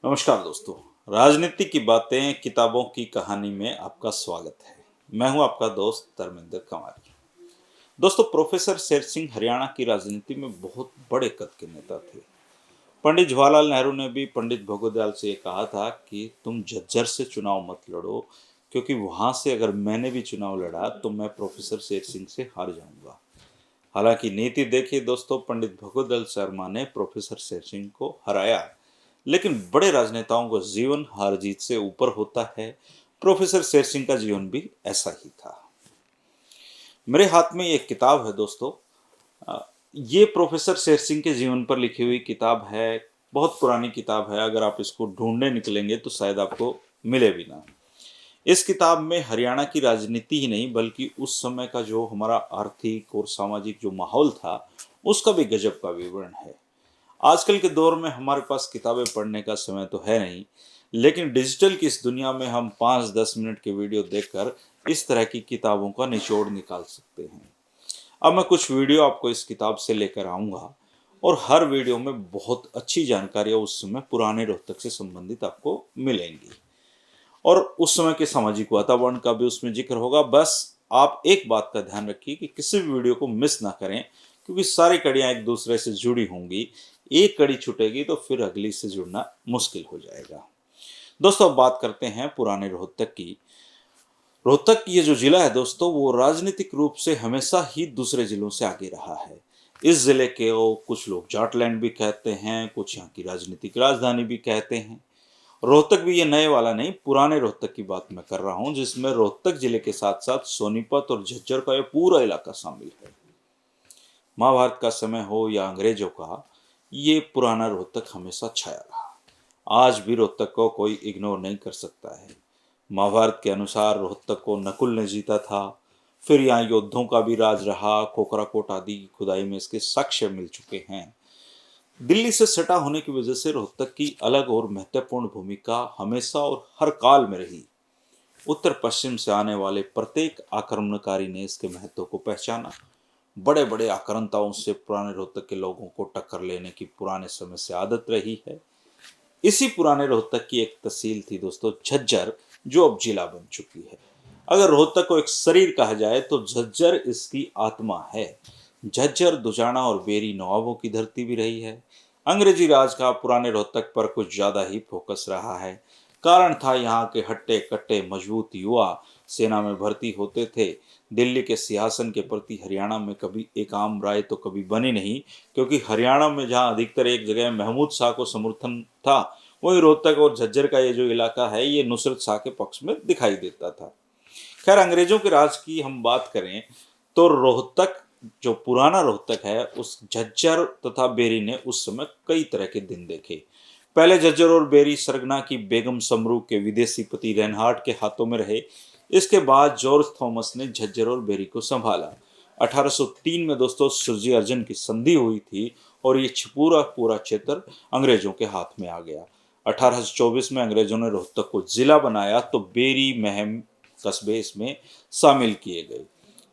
नमस्कार दोस्तों। राजनीति की बातें किताबों की कहानी में आपका स्वागत है। मैं हूं आपका दोस्त धर्मेंद्र कंवर। दोस्तों, प्रोफेसर शेर सिंह हरियाणा की राजनीति में बहुत बड़े कद के नेता थे। पंडित जवाहरलाल नेहरू ने भी पंडित भगवत से ये कहा था कि तुम झज्जर से चुनाव मत लड़ो, क्योंकि वहां से अगर मैंने भी चुनाव लड़ा तो मैं प्रोफेसर शेर सिंह से हार जाऊंगा। हालांकि नीति देखिए दोस्तों, पंडित भगवत शर्मा ने प्रोफेसर शेर सिंह को हराया, लेकिन बड़े राजनेताओं का जीवन हार जीत से ऊपर होता है। प्रोफेसर शेर सिंह का जीवन भी ऐसा ही था। मेरे हाथ में एक किताब है दोस्तों। ये प्रोफेसर शेर सिंह के जीवन पर लिखी हुई किताब है। बहुत पुरानी किताब है। अगर आप इसको ढूंढने निकलेंगे तो शायद आपको मिले भी ना। इस किताब में हरियाणा की राजनीति ही नहीं, बल्कि उस समय का जो हमारा आर्थिक और सामाजिक जो माहौल था, उसका भी गजब का विवरण है। आजकल के दौर में हमारे पास किताबें पढ़ने का समय तो है नहीं, लेकिन डिजिटल की इस दुनिया में हम 5-10 मिनट के वीडियो देखकर इस तरह की किताबों का निचोड़ निकाल सकते हैं। अब मैं कुछ वीडियो आपको इस किताब से लेकर आऊंगा, और हर वीडियो में बहुत अच्छी जानकारियां उस समय पुराने रोहतक से संबंधित आपको मिलेंगी, और उस समय के सामाजिक वातावरण का भी उसमें जिक्र होगा। बस आप एक बात का ध्यान रखिए कि किसी भी वीडियो को मिस ना करें, क्योंकि सारी कड़ियां एक दूसरे से जुड़ी होंगी। एक कड़ी छूटेगी तो फिर अगली से जुड़ना मुश्किल हो जाएगा। दोस्तों, अब बात करते हैं पुराने रोहतक की। रोहतक ये जो जिला है दोस्तों, वो राजनीतिक रूप से हमेशा ही दूसरे जिलों से आगे रहा है। इस जिले के कुछ लोग जाटलैंड भी कहते हैं, कुछ यहाँ की राजनीतिक राजधानी भी कहते हैं। रोहतक भी ये नए वाला नहीं, पुराने रोहतक की बात मैं कर रहा हूँ, जिसमें रोहतक जिले के साथ साथ सोनीपत और झज्जर का ये पूरा इलाका शामिल है। महाभारत का समय हो या अंग्रेजों का, ये पुराना रोहतक हमेशा छाया रहा। आज भी रोहतक को कोई इग्नोर नहीं कर सकता है। महाभारत के अनुसार रोहतक को नकुल ने जीता था। फिर यहाँ योद्धों का भी राज रहा। कोकराकोट आदि की खुदाई में इसके साक्ष्य मिल चुके हैं। दिल्ली से सटा होने की वजह से रोहतक की अलग और महत्वपूर्ण भूमिका हमेशा और हर काल में रही। उत्तर पश्चिम से आने वाले प्रत्येक आक्रमणकारी ने इसके महत्व को पहचाना। बड़े बड़े आक्रांताओं से पुराने रोहतक के लोगों को टक्कर लेने की पुराने समय से आदत रही है। इसी पुराने रोहतक की एक तहसील थी दोस्तों, झज्जर, जो अब जिला बन चुकी है। अगर रोहतक को एक शरीर कहा जाए तो झज्जर इसकी आत्मा है। झज्जर, दुजाना और बेरी नवाबों की धरती भी रही है। अंग्रेजी राज का पुराने रोहतक पर कुछ ज्यादा ही फोकस रहा है। कारण था यहाँ के हट्टे कट्टे मजबूत युवा सेना में भर्ती होते थे। दिल्ली के सिंहासन के प्रति हरियाणा में कभी एक आम राय तो कभी बनी नहीं, क्योंकि हरियाणा में जहाँ अधिकतर एक जगह महमूद शाह को समर्थन था, वही रोहतक और झज्जर का ये जो इलाका है, ये नुसरत शाह के पक्ष में दिखाई देता था। खैर, अंग्रेजों के राज की हम बात करें तो रोहतक, जो पुराना रोहतक है, उस झज्जर तथा बेरी ने उस समय कई तरह के दिन देखे। पहले झज्जर और बेरी सरगना की बेगम समरू के विदेशी पति रेनहार्ट के हाथों में रहे। इसके बाद जॉर्ज थॉमस ने झज्जर और बेरी को संभाला। 1803 में दोस्तों सुरजी अर्जन की संधि हुई थी, और ये पूरा पूरा क्षेत्र अंग्रेजों के हाथ में आ गया। 1824 में अंग्रेजों ने रोहतक को जिला बनाया तो बेरी, महम, कस्बे इसमें शामिल किए गए।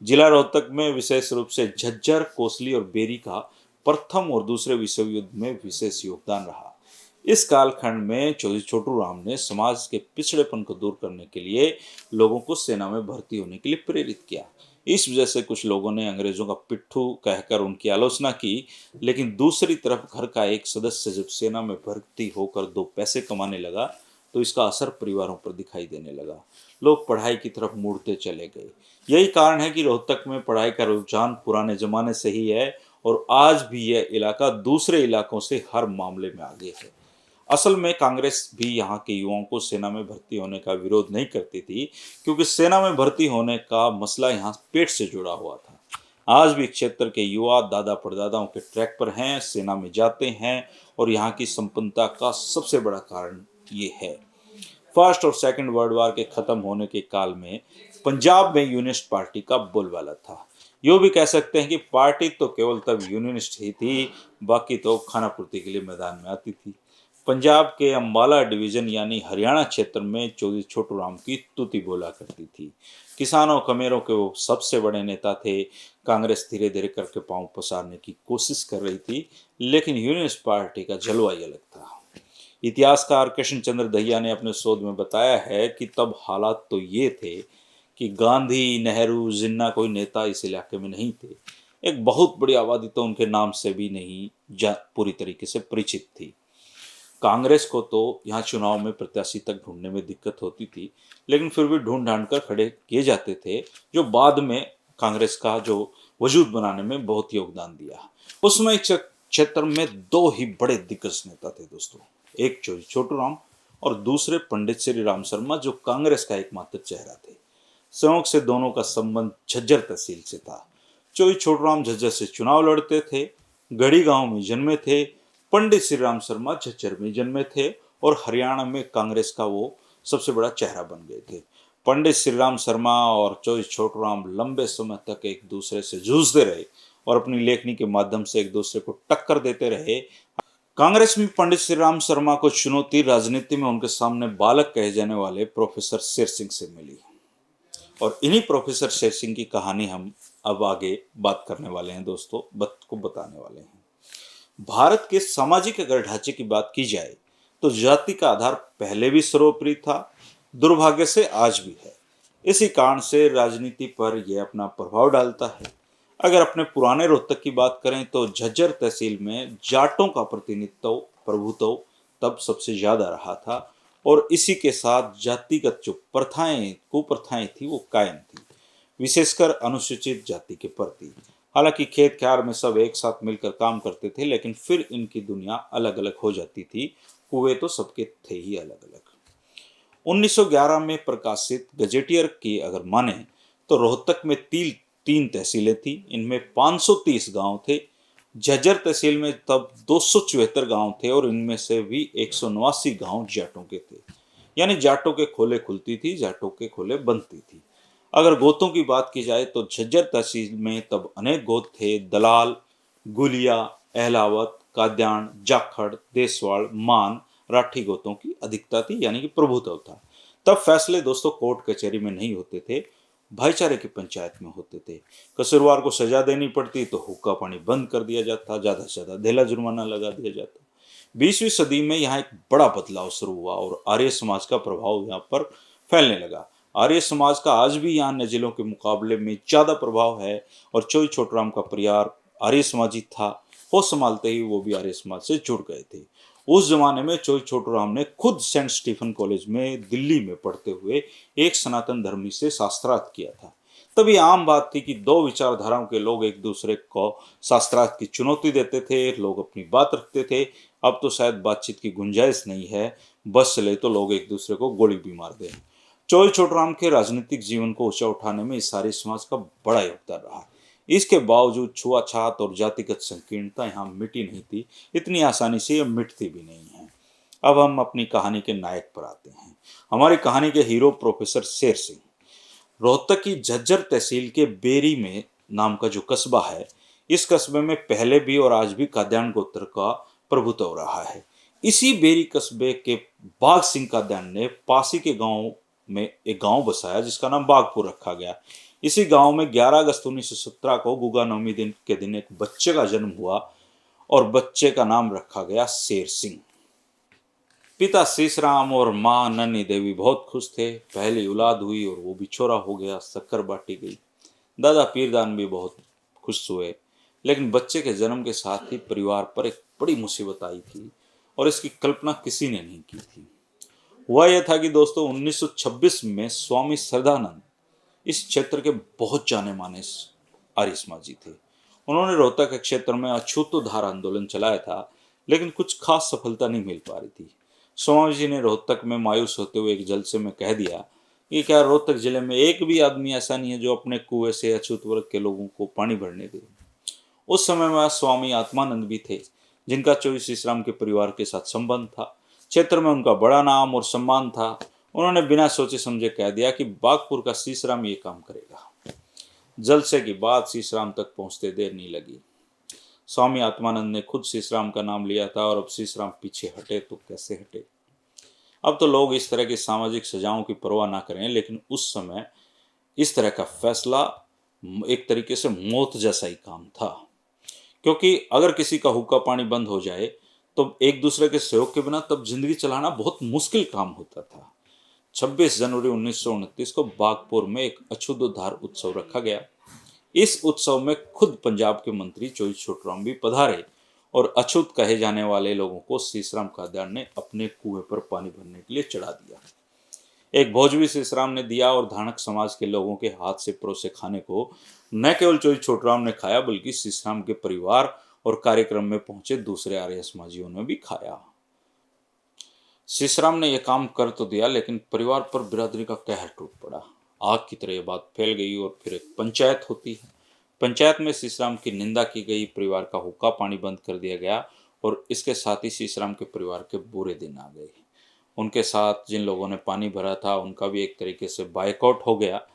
जिला रोहतक में विशेष रूप से झज्जर, कोसली और बेरी का प्रथम और दूसरे विश्व युद्ध में विशेष योगदान रहा। इस कालखंड में चौधरी छोटू राम ने समाज के पिछड़ेपन को दूर करने के लिए लोगों को सेना में भर्ती होने के लिए प्रेरित किया। इस वजह से कुछ लोगों ने अंग्रेजों का पिट्ठू कहकर उनकी आलोचना की, लेकिन दूसरी तरफ घर का एक सदस्य जब सेना में भर्ती होकर दो पैसे कमाने लगा तो इसका असर परिवारों पर दिखाई देने लगा। लोग पढ़ाई की तरफ मुड़ते चले गए। यही कारण है कि रोहतक में पढ़ाई का रुझान पुराने जमाने से ही है, और आज भी यह इलाका दूसरे इलाकों से हर मामले में आगे है। असल में कांग्रेस भी यहाँ के युवाओं को सेना में भर्ती होने का विरोध नहीं करती थी, क्योंकि सेना में भर्ती होने का मसला यहाँ पेट से जुड़ा हुआ था। आज भी क्षेत्र के युवा दादा परदादाओं के ट्रैक पर हैं, सेना में जाते हैं, और यहाँ की संपन्नता का सबसे बड़ा कारण ये है। फर्स्ट और सेकंड वर्ल्ड वार के खत्म होने के काल में पंजाब में यूनिस्ट पार्टी का बोलबाला था। यूँ भी कह सकते हैं कि पार्टी तो केवल तब यूनिस्ट ही थी, बाकी तो खाना पूर्ति के लिए मैदान में आती थी। पंजाब के अंबाला डिवीजन यानी हरियाणा क्षेत्र में चौधरी छोटू राम की तुति बोला करती थी। किसानों कमेरों के वो सबसे बड़े नेता थे। कांग्रेस धीरे धीरे करके पांव पसारने की कोशिश कर रही थी, लेकिन यूनियनिस्ट पार्टी का जलवा ही अलग था। इतिहासकार कृष्ण चंद्र दहिया ने अपने शोध में बताया है कि तब हालात तो ये थे कि गांधी, नेहरू, जिन्ना कोई नेता इस इलाके में नहीं थे। एक बहुत बड़ी आबादी तो उनके नाम से भी नहीं पूरी तरीके से परिचित थी। कांग्रेस को तो यहाँ चुनाव में प्रत्याशी तक ढूंढने में दिक्कत होती थी, लेकिन फिर भी ढूंढ ढांड कर खड़े किए जाते थे, जो बाद में कांग्रेस का जो वजूद बनाने में बहुत योगदान दिया। उसमें एक क्षेत्र में दो ही बड़े दिग्गज नेता थे दोस्तों, एक चौधरी छोटू राम और दूसरे पंडित श्री राम शर्मा, जो कांग्रेस का एकमात्र चेहरा थे। संयोग से दोनों का संबंध झज्जर तहसील से था। चौधरी छोटू राम झज्जर से चुनाव लड़ते थे, गढ़ी गांव में जन्मे थे। पंडित श्री राम शर्मा झज्जर में जन्मे थे और हरियाणा में कांग्रेस का वो सबसे बड़ा चेहरा बन गए थे। पंडित श्री राम शर्मा और चौधरी छोटू राम लंबे समय तक एक दूसरे से जूझते रहे और अपनी लेखनी के माध्यम से एक दूसरे को टक्कर देते रहे। कांग्रेस में पंडित श्री राम शर्मा को चुनौती राजनीति में उनके सामने बालक कहे जाने वाले प्रोफेसर शेर सिंह से मिली, और इन्हीं प्रोफेसर शेर सिंह की कहानी हम अब आगे बात करने वाले हैं दोस्तों, को बताने वाले हैं। भारत के सामाजिक अगर ढांचे की बात की जाए तो जाति का आधार पहले भी सर्वोपरि था, दुर्भाग्य से आज भी है। इसी कारण से राजनीति पर यह अपना प्रभाव डालता है। अगर अपने पुराने रोहतक की बात करें तो झज्जर तहसील में जाटों का प्रतिनिधित्व, प्रभुत्व तब सबसे ज्यादा रहा था, और इसी के साथ जातिगत जो प्रथाएं, कुप्रथाएं थी वो कायम थी, विशेषकर अनुसूचित जाति के प्रति। हालांकि खेत खार में सब एक साथ मिलकर काम करते थे, लेकिन फिर इनकी दुनिया अलग अलग हो जाती थी। कुएं तो सबके थे ही अलग अलग। 1911 में प्रकाशित गजेटियर की अगर माने तो रोहतक में तीन तहसीलें थी, इनमें 530 गांव थे। झज्जर तहसील में तब 274 गांव थे और इनमें से भी 189 गांव जाटों के थे। यानी जाटों के खोले खुलती थी, जाटों के खोले बनती थी। अगर गोतों की बात की जाए तो झज्जर तहसील में तब अनेक गोत थे। दलाल, गुलिया, अहलावत, काद्यान, जाखड़, देसवाड़, मान, राठी गोतों की अधिकता थी, यानी कि प्रभुत्व था। तब फैसले दोस्तों कोर्ट कचहरी में नहीं होते थे, भाईचारे की पंचायत में होते थे। कसूरवार को सजा देनी पड़ती तो हुक्का पानी बंद कर दिया जाता, ज्यादा से ज्यादा ढेला जुर्माना लगा दिया जाता। 20वीं सदी में यहाँ एक बड़ा बदलाव शुरू हुआ और आर्य समाज का प्रभाव यहाँ पर फैलने लगा। आर्य समाज का आज भी यहाँ अन्य जिलों के मुकाबले में ज्यादा प्रभाव है, और चौधरी छोटू राम का परिवार आर्य समाजी था। होश संभालते ही वो भी आर्य समाज से जुड़ गए थे। उस जमाने में चौधरी छोटू राम ने खुद सेंट स्टीफन कॉलेज में दिल्ली में पढ़ते हुए एक सनातन धर्मी से शास्त्रार्थ किया था। तब ये आम बात थी कि दो विचारधाराओं के लोग एक दूसरे को शास्त्रार्थ की चुनौती देते थे, लोग अपनी बात रखते थे। अब तो शायद बातचीत की गुंजाइश नहीं है, बस चले तो लोग एक दूसरे को गोली भी मार दें। चौधरी छोटू राम के राजनीतिक जीवन को ऊंचा उठाने में इस सारे समाज का बड़ा योगदान रहा। इसके बावजूद छुआछात और जातिगत संकीर्णता यहाँ मिटी नहीं थी, इतनी आसानी से यह मिटती भी नहीं है। अब हम अपनी कहानी के नायक पर आते हैं। हमारी कहानी के हीरो प्रोफेसर शेर सिंह। रोहतक की झज्जर तहसील के बेरी में नाम का जो कस्बा है, इस कस्बे में पहले भी और आज भी काद्यान गोत्र का प्रभुत्व रहा है। इसी बेरी कस्बे के बाघ सिंह काद्यान ने पासी के गांव में एक गांव बसाया जिसका नाम बागपुर रखा गया। इसी गांव में 11 अगस्त 1917 को गुगा नवमी दिन के दिन एक बच्चे का जन्म हुआ और बच्चे का नाम रखा गया शेर सिंह। पिता शीशराम और मां नन्नी देवी बहुत खुश थे। पहली औलाद हुई और वो भी छोरा हो गया, शक्कर बांटी गई। दादा पीरदान भी बहुत खुश हुए, लेकिन बच्चे के जन्म के साथ ही परिवार पर एक बड़ी मुसीबत आई थी और इसकी कल्पना किसी ने नहीं की थी। हुआ यह था कि दोस्तों 1926 में स्वामी श्रद्धानंद इस क्षेत्र के बहुत जाने माने आर्य समाजी थे। उन्होंने रोहतक के क्षेत्र में अछूतोद्धार आंदोलन चलाया था, लेकिन कुछ खास सफलता नहीं मिल पा रही थी। स्वामी जी ने रोहतक में मायूस होते हुए एक जलसे में कह दिया कि क्या रोहतक जिले में एक भी आदमी ऐसा नहीं है जो अपने कुएं से अछूत वर्ग के लोगों को पानी भरने दे। उस समय में स्वामी आत्मानंद भी थे, जिनका चौधरी शीशराम के परिवार के साथ संबंध था। क्षेत्र में उनका बड़ा नाम और सम्मान था। उन्होंने बिना सोचे समझे कह दिया कि बागपुर का शीशराम ये काम करेगा। जलसे की बात शीशराम तक पहुंचते देर नहीं लगी। स्वामी आत्मानंद ने खुद शीशराम का नाम लिया था और अब शीशराम पीछे हटे तो कैसे हटे। अब तो लोग इस तरह की सामाजिक सजाओं की परवाह ना करें, लेकिन उस समय इस तरह का फैसला एक तरीके से मौत जैसा ही काम था, क्योंकि अगर किसी का हुक्का पानी बंद हो जाए तो एक दूसरे के सहयोग के बिना तब जिंदगी चलाना बहुत मुश्किल काम होता था। 26 जनवरी 1929 को बागपुर में एक अछूतोद्धार उत्सव रखा गया। इस उत्सव में खुद पंजाब के मंत्री चोई छोटूराम भी पधारे और अछूत कहे जाने वाले लोगों को शीशराम कादियान ने अपने कुएं पर पानी भरने के लिए चढ़ा दिया। एक भोज भी शीशराम ने दिया और धानक समाज के लोगों के हाथ से परोसे खाने को न केवल चोई छोटूराम ने खाया, बल्कि शीशराम के परिवार और कार्यक्रम में पहुंचे दूसरे आर्य समाजियों ने भी खाया। शीशराम ने यह काम कर तो दिया, लेकिन परिवार पर बिरादरी का कहर टूट पड़ा। आग की तरह यह बात फैल गई और फिर एक पंचायत होती है। पंचायत में शीशराम की निंदा की गई, परिवार का हुक्का पानी बंद कर दिया गया और इसके साथ ही शीशराम के परिवार के बुरे दिन आ गए। उनके साथ जिन लोगों ने पानी भरा था उनका भी एक तरीके से बायकॉट हो गया।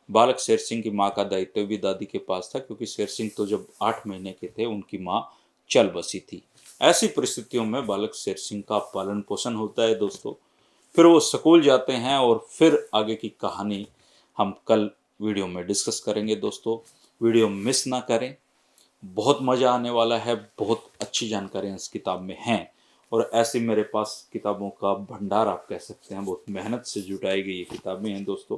बालक शेर सिंह की माँ का दायित्व भी दादी के पास था, क्योंकि शेर सिंह तो जब 8 महीने के थे उनकी माँ चल बसी थी। ऐसी परिस्थितियों में बालक शेर सिंह का पालन पोषण होता है दोस्तों। फिर वो स्कूल जाते हैं और फिर आगे की कहानी हम कल वीडियो में डिस्कस करेंगे दोस्तों। वीडियो मिस ना करें, बहुत मज़ा आने वाला है, बहुत अच्छी जानकारियाँ इस किताब में हैं और ऐसे मेरे पास किताबों का भंडार आप कह सकते हैं। बहुत मेहनत से जुटाई गई ये किताबें हैं दोस्तों,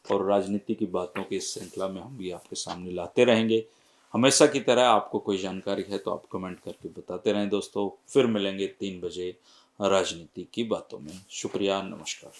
और राजनीति की बातों की इस श्रृंखला में हम भी आपके सामने लाते रहेंगे। हमेशा की तरह आपको कोई जानकारी है तो आप कमेंट करके बताते रहें दोस्तों। फिर मिलेंगे 3 बजे राजनीति की बातों में। शुक्रिया, नमस्कार।